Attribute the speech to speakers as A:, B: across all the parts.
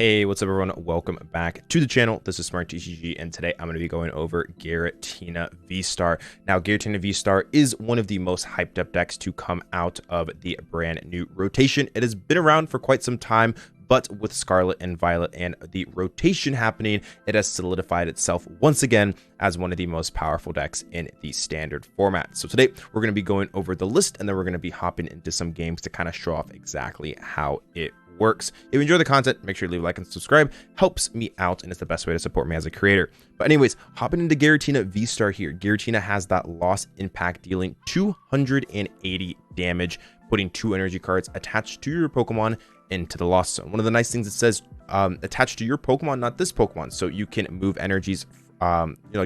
A: Hey, what's up everyone? Welcome back to the channel. This is Smart TCG, and today I'm going to be going over Giratina V-STAR. Now, Giratina V-STAR is one of the most hyped up decks to come out of the brand new rotation. It has been around for quite some time, but with Scarlet and Violet and the rotation happening, it has solidified itself once again as one of the most powerful decks in the standard format. So today we're going to be going over the list, and then we're going to be hopping into some games to kind of show off exactly how it works. If you enjoy the content, make sure you leave a like and subscribe. Helps me out, and it's the best way to support me as a creator. But anyways, hopping into Giratina V-STAR here. Giratina has that Lost Impact, dealing 280 damage, putting 2 energy cards attached to your Pokemon into the Lost Zone. One of the nice things, it says attached to your Pokemon, not this Pokemon, so you can move energies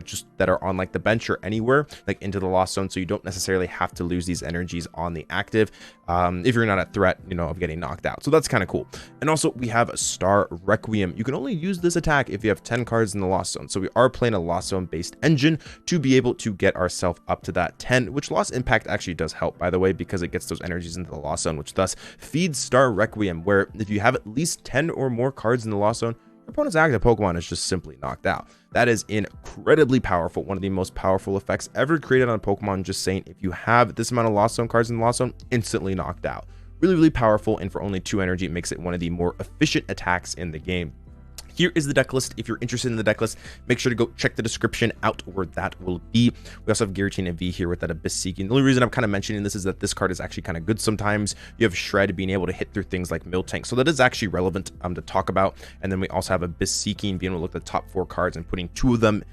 A: just that are on like the bench or anywhere like into the Lost Zone, so you don't necessarily have to lose these energies on the active if you're not at threat of getting knocked out. So that's kind of cool. And also we have a Star Requiem. You can only use this attack if you have 10 cards in the Lost Zone, so we are playing a Lost Zone based engine to be able to get ourselves up to that 10, which Lost Impact actually does help, by the way, because it gets those energies into the Lost Zone, which thus feeds Star Requiem, where if you have at least 10 or more cards in the Lost Zone, your opponent's active Pokemon is just simply knocked out. That is incredibly powerful. One of the most powerful effects ever created on Pokemon. Just saying, if you have this amount of Lost Zone cards in the Lost Zone, instantly knocked out. Really powerful, and for only 2 energy, it makes it one of the more efficient attacks in the game. Here is the deck list. If you're interested in the deck list, make sure to go check the description out where that will be. We also have Giratina V here with that Abyss Seeking. The only reason I'm kind of mentioning this is that this card is actually kind of good sometimes. You have Shred being able to hit through things like Miltank, so that is actually relevant to talk about. And then we also have Abyss Seeking, being able to look at the top 4 cards and putting 2 of them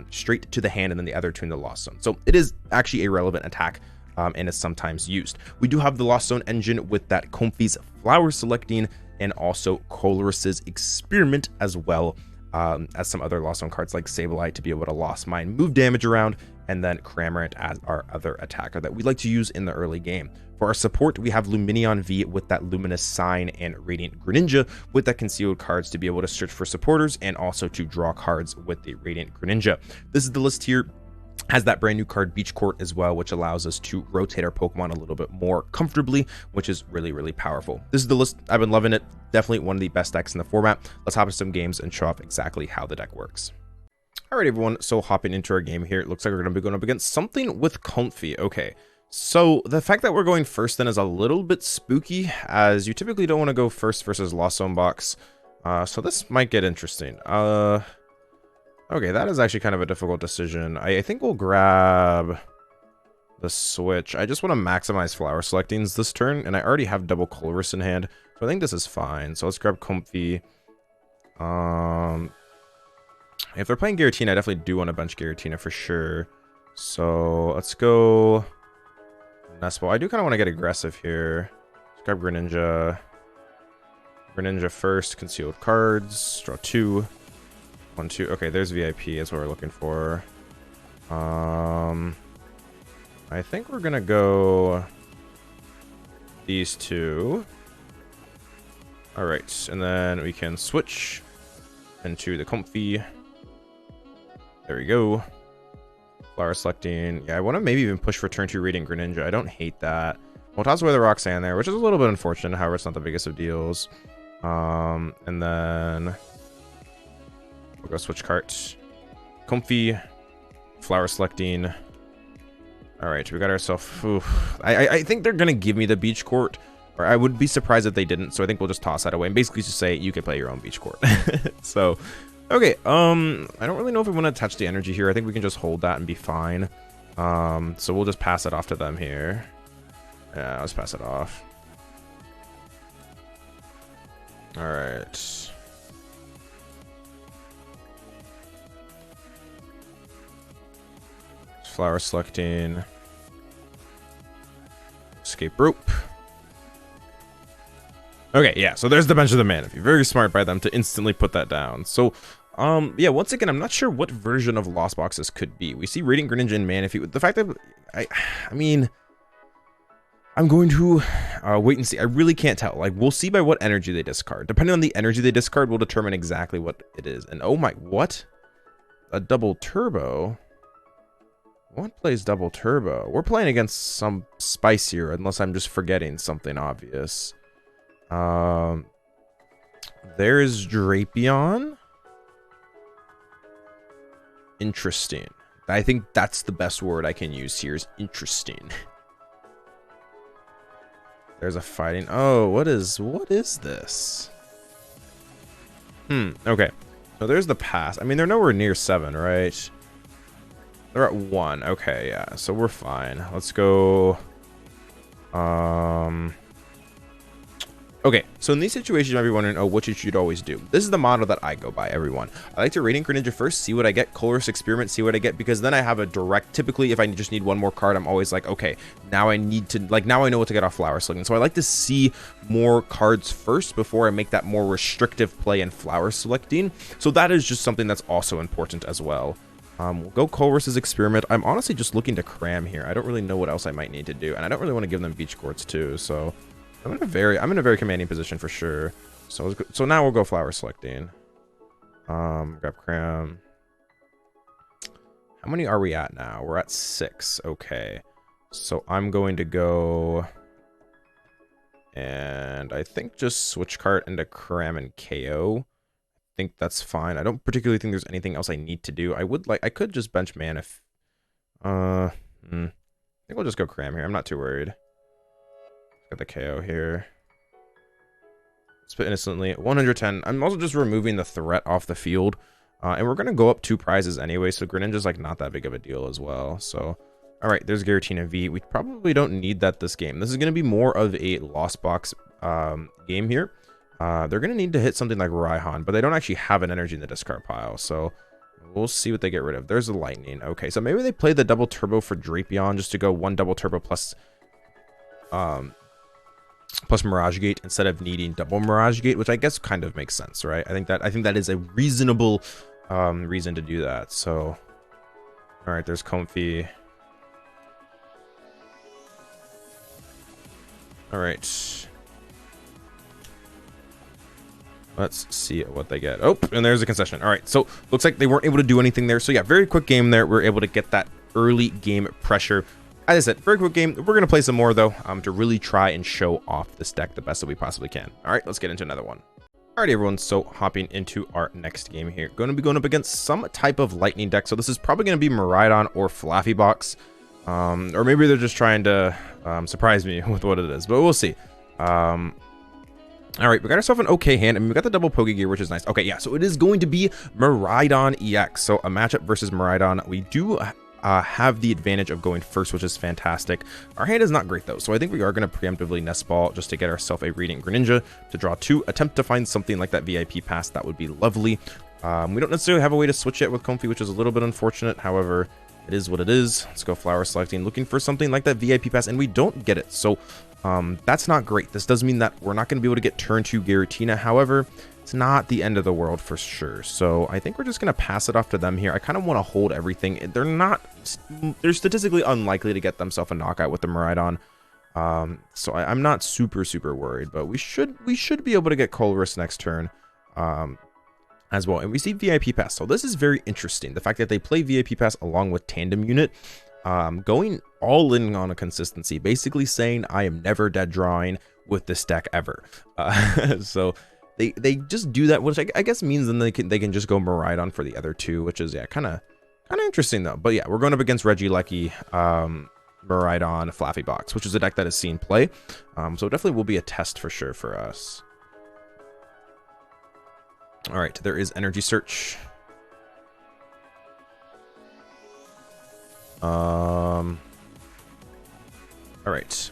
A: straight to the hand, and then the other 2 in the Lost Zone. So it is actually a relevant attack. And is sometimes used. We do have the Lost Zone engine with that Comfey's Flower Selecting, and also Colress's Experiment, as well as some other Lost Zone cards like Sableye to be able to Lost Mine, move damage around, and then Cramorant as our other attacker that we like to use in the early game. For our support, we have Lumineon V with that Luminous Sign, and Radiant Greninja with that concealed cards to be able to search for supporters and also to draw cards with the Radiant Greninja. This is the list here. Has that brand new card Beach Court as well, which allows us to rotate our Pokemon a little bit more comfortably, which is really powerful. This is the list. I've been loving it. Definitely one of the best decks in the format. Let's hop into some games and show off exactly how the deck works. Alright everyone, so hopping into our game here, it looks like we're going to be going up against something with Comfey. Okay, so the fact that we're going first then is a little bit spooky, as you typically don't want to go first versus Lost Zone box. So this might get interesting. Okay, that is actually kind of a difficult decision. I think we'll grab the Switch. I just want to maximize Flower Selectings this turn, and I already have double Colress in hand, so I think this is fine. So let's grab Comfey. If they're playing Giratina, I definitely do want to bench Giratina for sure. So let's go Nest Ball. I do kind of want to get aggressive here. Let's grab Greninja. Greninja first, concealed cards, draw 2. 1, 2. Okay, there's VIP. That's what we're looking for. I think we're gonna go these 2. All right, and then we can switch into the Comfey. There we go. Flower Selecting. Yeah, I want to maybe even push for turn 2 Radiant Greninja. I don't hate that. We'll toss away the Roxanne there, which is a little bit unfortunate. However, it's not the biggest of deals. And then we'll go Switch Cart. Comfey. Flower Selecting. Alright, we got ourselves... I think they're going to give me the Beach Court. Or I would be surprised if they didn't. So I think we'll just toss that away. And basically just say, you can play your own Beach Court. So, okay. I don't really know if we want to attach the energy here. I think we can just hold that and be fine. So we'll just pass it off to them here. Yeah, let's pass it off. Alright. Flower Selecting. Escape Rope. Okay, yeah, so there's the Bench of the Manaphy. Very smart by them to instantly put that down. So, yeah, once again, I'm not sure what version of Lost Boxes could be. We see Radiant Greninja and Manaphy. The fact that, I mean, I'm going to wait and see. I really can't tell. Like, we'll see by what energy they discard. Depending on the energy they discard, will determine exactly what it is. And oh my, what? A double turbo? What plays double turbo? We're playing against some spicier, unless I'm just forgetting something obvious. There's Drapion. Interesting. I think that's the best word I can use here is interesting. There's a fighting. Oh, what is this? Okay. So there's the pass. I mean, they're nowhere near 7, right? They're at 1. Okay, yeah. So we're fine. Let's go. Okay, so in these situations, you might be wondering, oh, what you should always do. This is the model that I go by, everyone. I like to Radiant Greninja first, see what I get, Colress experiment, see what I get, because then I have a direct, typically, if I just need one more card, I'm always like, okay, now I need to, like, now I know what to get off Flower Selecting. So I like to see more cards first before I make that more restrictive play in Flower Selecting. So that is just something that's also important as well. We'll go Colress's experiment. I'm honestly just looking to cram here. I don't really know what else I might need to do, and I don't really want to give them Beach Courts too, so... I'm in a very commanding position for sure. So now we'll go Flower Selecting. Grab Cram. How many are we at now? We're at 6. Okay. So I'm going to go, and I think just Switch Cart into Cram and KO. I think that's fine. I don't particularly think there's anything else I need to do. I could just bench man if I think we'll just go Cram here. I'm not too worried. Got the KO here. Spit instantly. 110. I'm also just removing the threat off the field. And we're going to go up 2 prizes anyway, so Greninja's like not that big of a deal as well. So, alright, there's Giratina V. We probably don't need that this game. This is going to be more of a Lost Box game here. They're going to need to hit something like Raihan, but they don't actually have an energy in the discard pile. So, we'll see what they get rid of. There's the Lightning. Okay, so maybe they play the double turbo for Drapion just to go 1 double turbo plus Mirage Gate instead of needing double Mirage Gate, which I guess kind of makes sense, right? I think that is a reasonable reason to do that. So, all right, there's Comfey. All right, let's see what they get. Oh, and there's a concession. All right, so looks like they weren't able to do anything there. So yeah, very quick game there. We're able to get that early game pressure. As I said, very quick game. We're going to play some more, though, to really try and show off this deck the best that we possibly can. All right, let's get into another one. All right, everyone, so hopping into our next game here. Going to be going up against some type of lightning deck. So this is probably going to be Miraidon or Flaffy Box. Or maybe they're just trying to surprise me with what it is, but we'll see. All right, we got ourselves an okay hand, and we got the double Pokégear, which is nice. Okay, yeah, so it is going to be Miraidon EX. So a matchup versus Miraidon. We do... have the advantage of going first, which is fantastic. Our hand is not great though, so I think we are going to preemptively Nest Ball just to get ourselves a Radiant Greninja to draw 2, attempt to find something like that VIP pass. That would be lovely. We don't necessarily have a way to switch yet with Comfey, which is a little bit unfortunate. However, it is what it is. Let's go Flower Selecting, looking for something like that VIP pass, and we don't get it. So that's not great. This does mean that we're not going to be able to get turn 2 Giratina. However, it's not the end of the world for sure. So I think we're just going to pass it off to them here. I kind of want to hold everything. They're statistically unlikely to get themselves a knockout with the Miraidon. So I'm not super worried, but we should be able to get Colress next turn as well. And we see VIP pass. So this is very interesting. The fact that they play VIP pass along with Tandem Unit, going all in on a consistency, basically saying I am never dead drawing with this deck ever. So they just do that, which I guess means then they can just go Miraidon for the other 2, which is, yeah, kind of interesting though. But yeah, we're going up against Regieleki, Miraidon, Flaffy Box, which is a deck that has seen play. So it definitely will be a test for sure for us. All right, there is Energy Search. All right.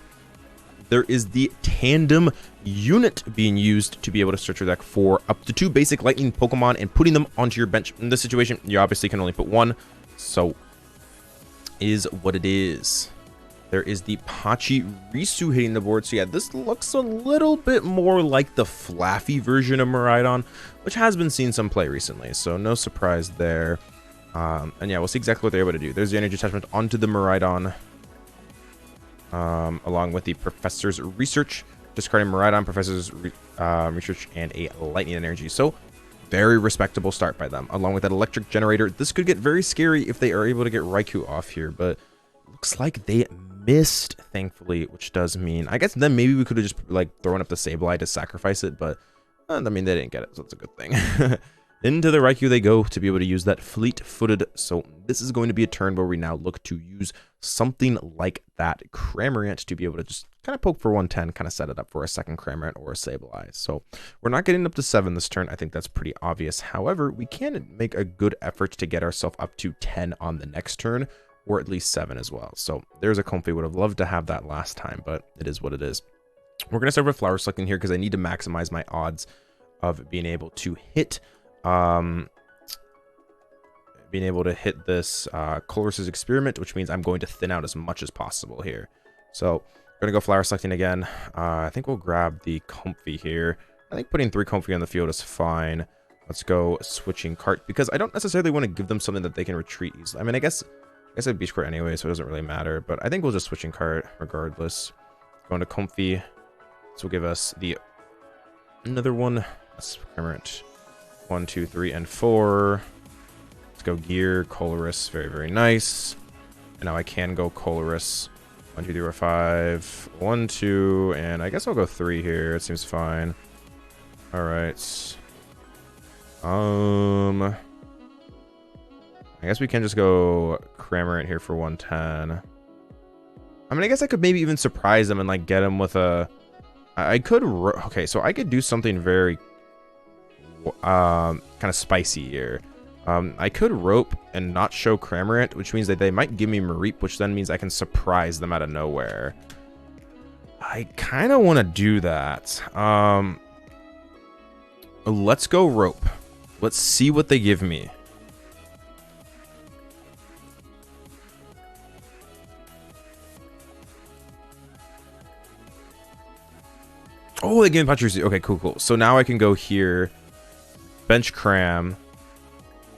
A: There is the Tandem Unit being used to be able to search your deck for up to 2 basic lightning Pokemon and putting them onto your bench. In this situation, you obviously can only put 1, so is what it is. There is the Pachirisu hitting the board. So yeah, this looks a little bit more like the Flaffy version of Miraidon, which has been seeing some play recently, so no surprise there. And yeah, we'll see exactly what they're able to do. There's the energy attachment onto the Miraidon. Along with the Professor's Research, discarding Miraidon, Professor's Research, and a Lightning Energy. So, very respectable start by them. Along with that Electric Generator, this could get very scary if they are able to get Raikou off here, but looks like they missed, thankfully, which does mean, I guess then maybe we could have just like thrown up the Sableye to sacrifice it, but And I mean, they didn't get it, so that's a good thing. Into the Raikou they go to be able to use that fleet-footed. So this is going to be a turn where we now look to use something like that Cramorant to be able to just kind of poke for 110, kind of set it up for a second Cramorant or a Sableye. So we're not getting up to 7 this turn. I think that's pretty obvious. However, we can make a good effort to get ourselves up to 10 on the next turn, or at least 7 as well. So there's a Comfey. Would have loved to have that last time, but it is what it is. We're going to start with Flower Selecting here because I need to maximize my odds of being able to hit this Colress's Experiment, which means I'm going to thin out as much as possible here. So we're going to go Flower Selecting again. I think we'll grab the Comfey here. I think putting 3 Comfey on the field is fine. Let's go Switching Cart, because I don't necessarily want to give them something that they can retreat easily. I mean, I guess I have Beach Court anyway, so it doesn't really matter, but I think we'll just Switching Cart regardless. Going to Comfey. This will give us another one. That's Cramorant. 1, 2, 3, and 4. Let's go Gear, Colress, very, very nice. And now I can go Colress. 1, 2, 3, 4, 5. 1, 2, and I guess I'll go 3 here. It seems fine. Alright. I guess we can just go Cramorant here for 110. I mean, I guess I could maybe even surprise them and like get him with a... I could... Okay, so I could do something very kind of spicy here. I could Rope and not show Cramorant, which means that they might give me Mareep, which then means I can surprise them out of nowhere. I kind of want to do that. Let's go Rope. Let's see what they give me. Oh, they gave me Patricia. Okay, cool. So now I can go here, bench Cram,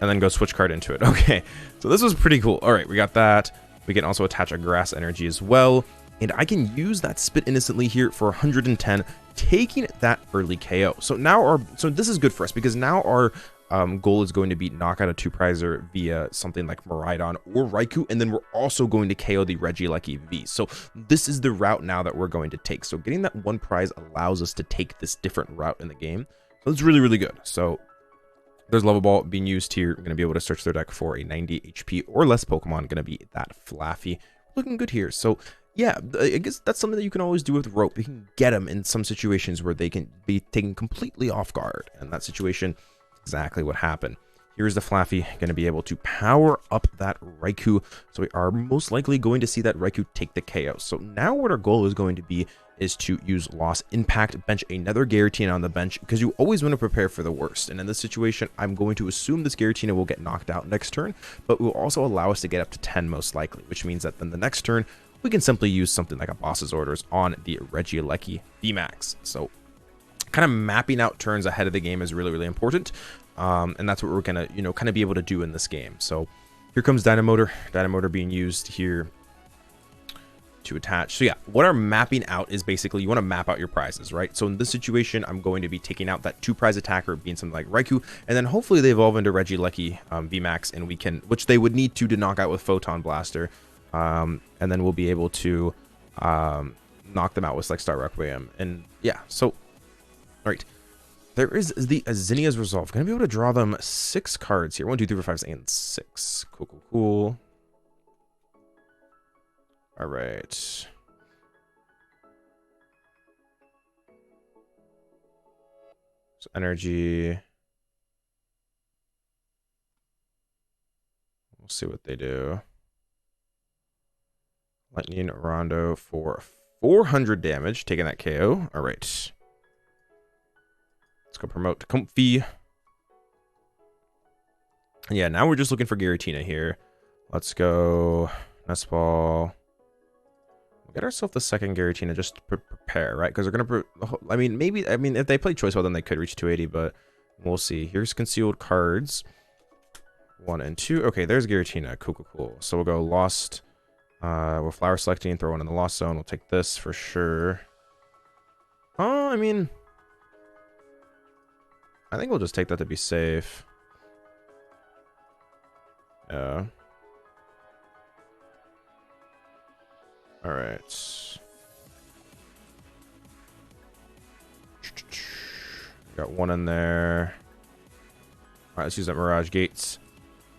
A: and then go Switch Card into it. Okay, so this was pretty cool. All right, we got that. We can also attach a Grass Energy as well. And I can use that Spit Innocently here for 110, taking that early KO. So now this is good for us, because now our goal is going to be knock out a 2-prizer via something like Miraidon or Raikou, and then we're also going to KO the Regieleki V. So this is the route now that we're going to take. So getting that 1 prize allows us to take this different route in the game. So it's really, really good. So there's Level Ball being used here. We're going to be able to search their deck for a 90 HP or less Pokemon. Going to be that Flaffy. Looking good here. So yeah, I guess that's something that you can always do with Rope. You can get them in some situations where they can be taken completely off guard. And that situation, exactly what happened. Here's the Flaffy, going to be able to power up that Raikou. So we are most likely going to see that Raikou take the KO. So now what our goal is going to be is to use Lost Impact, bench another Giratina on the bench, because you always want to prepare for the worst. And in this situation, I'm going to assume this Giratina will get knocked out next turn, but will also allow us to get up to 10 most likely, which means that then the next turn, we can simply use something like a Boss's Orders on the Regieleki VMAX. So kind of mapping out turns ahead of the game is really, really important. And that's what we're going to, kind of be able to do in this game. So here comes Dynamotor. Dynamotor being used here to attach. So yeah, what our mapping out is basically you want to map out your prizes, right? So in this situation, I'm going to be taking out that 2-prize attacker being something like Raikou, and then hopefully they evolve into Regieleki VMAX, and we can, which they would need to knock out with Photon Blaster. And then we'll be able to knock them out with like Star Requiem. And yeah, so all right. There is the Zinnia's Resolve. Gonna be able to draw them 6 cards here. 1, 2, 3, 4, 5, 6, and 6. Cool. All right. So energy. We'll see what they do. Lightning Rondo for 400 damage, taking that KO. All right. Let's go promote to Comfey. Yeah, now we're just looking for Giratina here. Let's go Nest Ball. We'll get ourselves the second Giratina just to prepare, right? Because they're going to... I mean, if they play Choice Well, then they could reach 280, but we'll see. Here's Concealed Cards. 1 and 2. Okay, there's Giratina. Cool. So we'll go Lost. We'll Flower Selecting, throw one in the Lost Zone. We'll take this for sure. I mean... I think we'll just take that to be safe. Yeah. Alright. Got one in there. All right, let's use that Mirage Gates.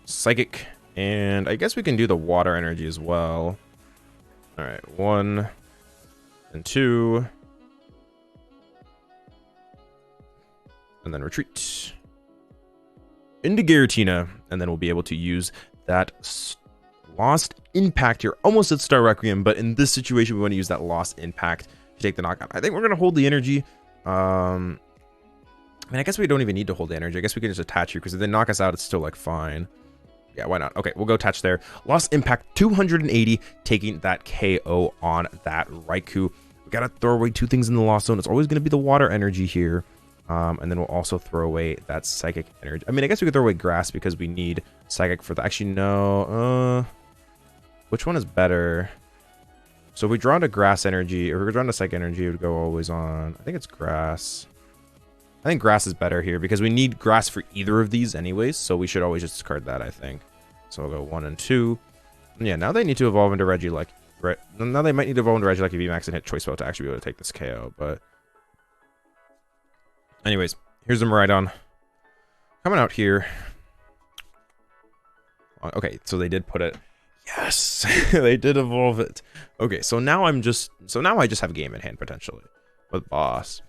A: Psychic. And I guess we can do the water energy as well. All right, 1 and 2. And then retreat. Into Giratina. And then we'll be able to use that Lost Impact here. Almost at Star Requiem, but in this situation, we want to use that Lost Impact to take the knockout. I think we're going to hold the energy. I mean, I guess we don't even need to hold the energy. I guess we can just attach here because if they knock us out, it's still like fine. Yeah, why not? Okay, we'll go attach there. Lost Impact 280, taking that KO on that Raikou. We gotta throw away 2 things in the Lost Zone. It's always gonna be the water energy here. And then we'll also throw away that Psychic energy. I mean, I guess we could throw away Grass because we need Psychic for the... Actually, no. Which one is better? So if we draw into Grass energy, or if we draw into Psychic energy, it would go always on. I think it's Grass. I think Grass is better here because we need Grass for either of these anyways, so we should always just discard that, I think. So I'll go 1 and 2. And yeah, now they need to evolve into Regieleki. Right? Now they might need to evolve into Regieleki VMAX and hit Choice Belt to actually be able to take this KO, but... Anyways, here's the Miraidon. Coming out here. Okay, so they did put it... Yes! They did evolve it. Okay, so now I just have game in hand, potentially. With Boss.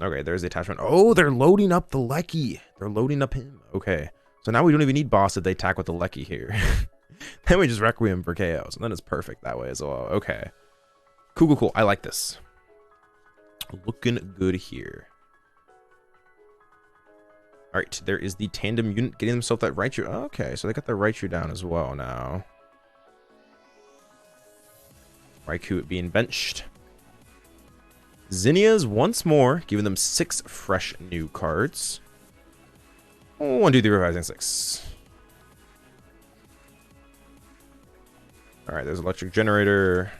A: Okay, there's the attachment. Oh, they're loading up the Lecky. They're loading up him. Okay. So now we don't even need Boss if they attack with the Lecky here. Then we just Requiem for KOs. And then it's perfect that way as well. Okay. Cool, cool, cool. I like this. Looking good here. Alright, there is the Tandem unit getting themselves that Raichu. Okay, so they got the Raichu down as well now. Raikou being benched. Zinnias once more, giving them 6 fresh new cards. 1, 2, 3, 4, 5, 6, 6. Alright, there's Electric Generator.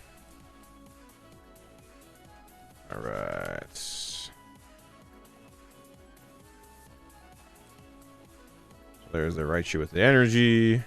A: Alright. So there's the Raichu with the energy.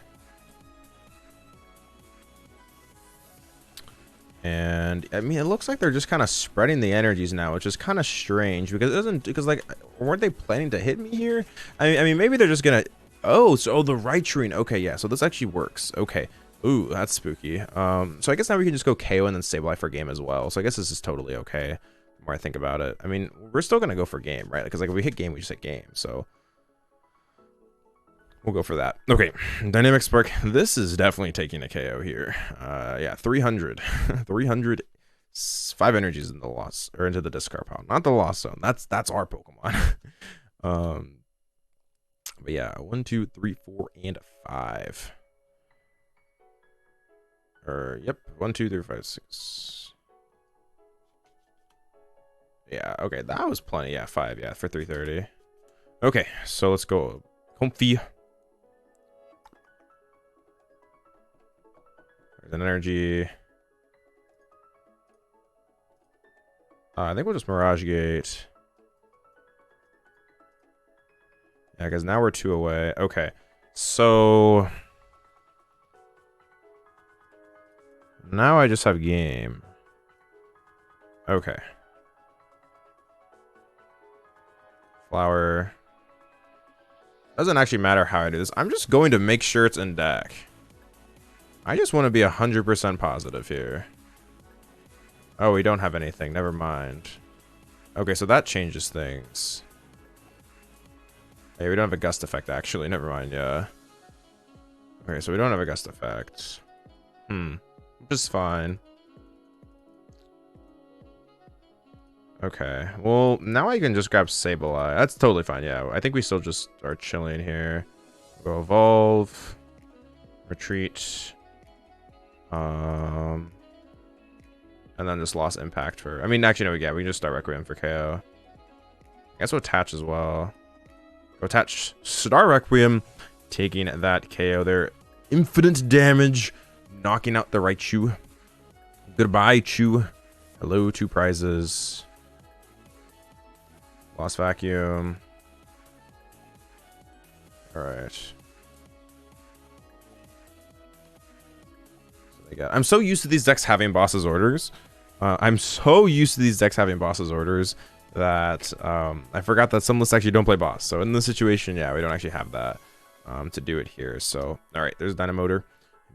A: And I mean, it looks like they're just kind of spreading the energies now, which is kind of strange because it doesn't, because like, weren't they planning to hit me here? I mean, maybe they're just gonna. Oh, so the Raichu. Okay, yeah. So this actually works. Okay. Ooh, that's spooky. So I guess now we can just go KO and then Sableye for game as well. So I guess this is totally okay. The more I think about it, I mean, we're still gonna go for game, right? Because like if we hit game, we just hit game. So we'll go for that. Okay, Dynamic Spark. This is definitely taking a KO here. Yeah, 300. 300. 5 energies in the loss, or into the discard pile. Not the Lost Zone. That's our Pokemon. But yeah, 1, 2, 3, 4, and 5. Or yep, 1, 2, 3, 5, 6. Yeah, okay, that was plenty. Yeah, 5. Yeah, for 330. Okay, so let's go. Comfey. There's an energy. I think we'll just Mirage Gate. Yeah, because now we're 2 away. Okay, so now I just have game. Okay. Flower. Doesn't actually matter how I do this. I'm just going to make sure it's in deck. I just want to be 100% positive here. Oh, we don't have anything. Never mind. Okay, so that changes things. Hey, we don't have a gust effect, actually. Never mind, yeah. Okay, so we don't have a gust effect. Just fine. Okay, well, now I can just grab Sableye. That's totally fine, yeah. I think we still just are chilling here. Go evolve. Retreat. And then just Lost Impact for... I mean, actually, no, yeah, we can just start Requiem for KO. I guess we'll attach as well. Go attach Star Requiem, taking that KO there. Infinite damage, knocking out the Raichu. Goodbye, Chew. Hello, 2 prizes. Lost Vacuum. Alright. I'm so used to these decks having boss's orders. I'm so used to these decks having boss's orders that I forgot that some lists actually don't play boss. So in this situation, yeah, we don't actually have that to do it here. So all right, there's Dynamotor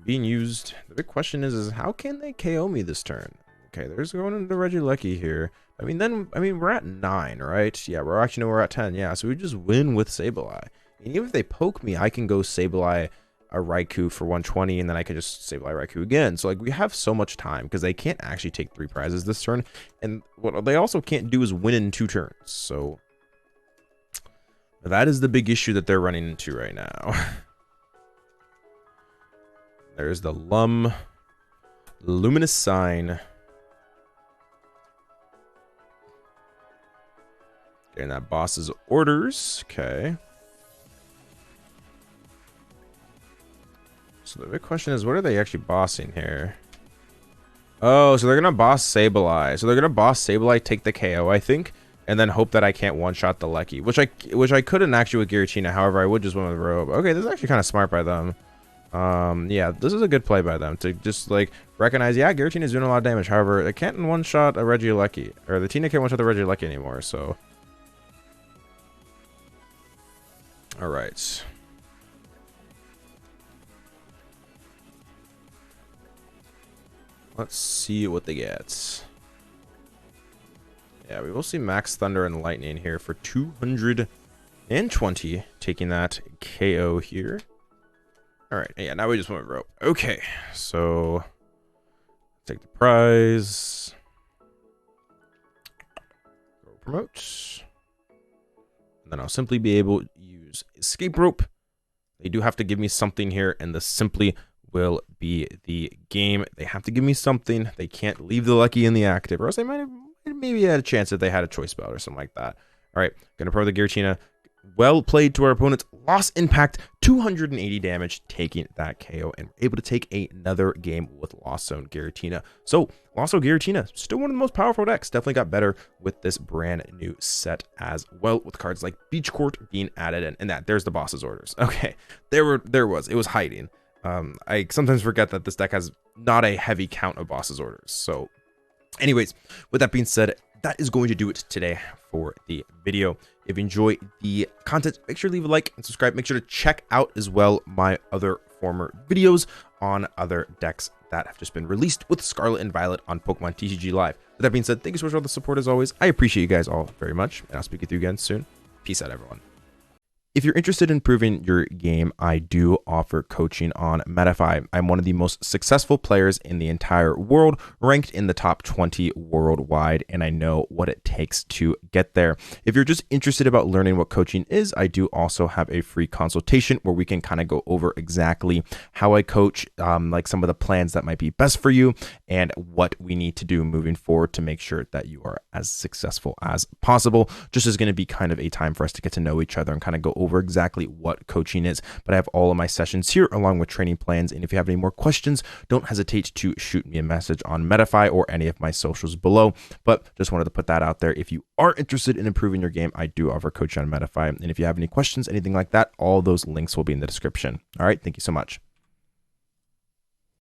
A: being used. The big question is how can they KO me this turn? Okay, there's going into Regieleki here. I mean, we're at 9, right? Yeah, we're at 10. Yeah, so we just win with Sableye. And even if they poke me, I can go Sableye a Raikou for 120, and then I can just Sableye Raikou again. So like we have so much time because they can't actually take 3 prizes this turn, and what they also can't do is win in 2 turns. So that is the big issue that they're running into right now. There's the Luminous Sign. Getting that boss's orders. Okay. So the big question is, what are they actually bossing here? Oh, so they're gonna boss Sableye. So they're gonna boss Sableye, take the KO, I think, and then hope that I can't one-shot the Lecky, which I couldn't actually with Giratina. However, I would just win with Robe. Okay, this is actually kind of smart by them. Yeah, this is a good play by them to just like recognize, yeah, Giratina is doing a lot of damage. However, they can't one-shot a Regieleki, or the Tina can't one-shot the Regieleki anymore. So, all right. Let's see what they get. Yeah, we will see Max Thunder and Lightning here for 220, taking that KO here. All right, yeah, now we just went with Rope. Okay, so take the prize. Go promote. And then I'll simply be able to use Escape Rope. They do have to give me something here, and this simply will be the game. They have to give me something. They can't leave the Lucky in the active, or else they might have maybe had a chance if they had a choice belt or something like that. All right, gonna pro the Giratina. Well played to our opponents. Lost impact, 280 damage, taking that KO, and able to take another game with Lost Zone Giratina. So Lost Zone Giratina, still one of the most powerful decks. Definitely got better with this brand new set as well, with cards like Beach Court being added in, and there's the boss's orders. Okay, it was hiding. I sometimes forget that this deck has not a heavy count of boss's orders. So anyways, with that being said, that is going to do it today for the video. If you enjoy the content, make sure to leave a like and subscribe. Make sure to check out as well my other former videos on other decks that have just been released with Scarlet and Violet on Pokemon TCG Live. With that being said, thank you so much for all the support as always. I appreciate you guys all very much, and I'll speak with you again soon. Peace out, everyone. If you're interested in improving your game, I do offer coaching on Metafy. I'm one of the most successful players in the entire world, ranked in the top 20 worldwide, and I know what it takes to get there. If you're just interested about learning what coaching is, I do also have a free consultation where we can kind of go over exactly how I coach, like some of the plans that might be best for you, and what we need to do moving forward to make sure that you are as successful as possible. Just is going to be kind of a time for us to get to know each other and kind of go over exactly what coaching is. But I have all of my sessions here along with training plans, and if you have any more questions, don't hesitate to shoot me a message on Metafy or any of my socials below. But just wanted to put that out there. If you are interested in improving your game, I do offer coaching on Metafy, and if you have any questions, anything like that, all those links will be in the description. All right, thank you so much.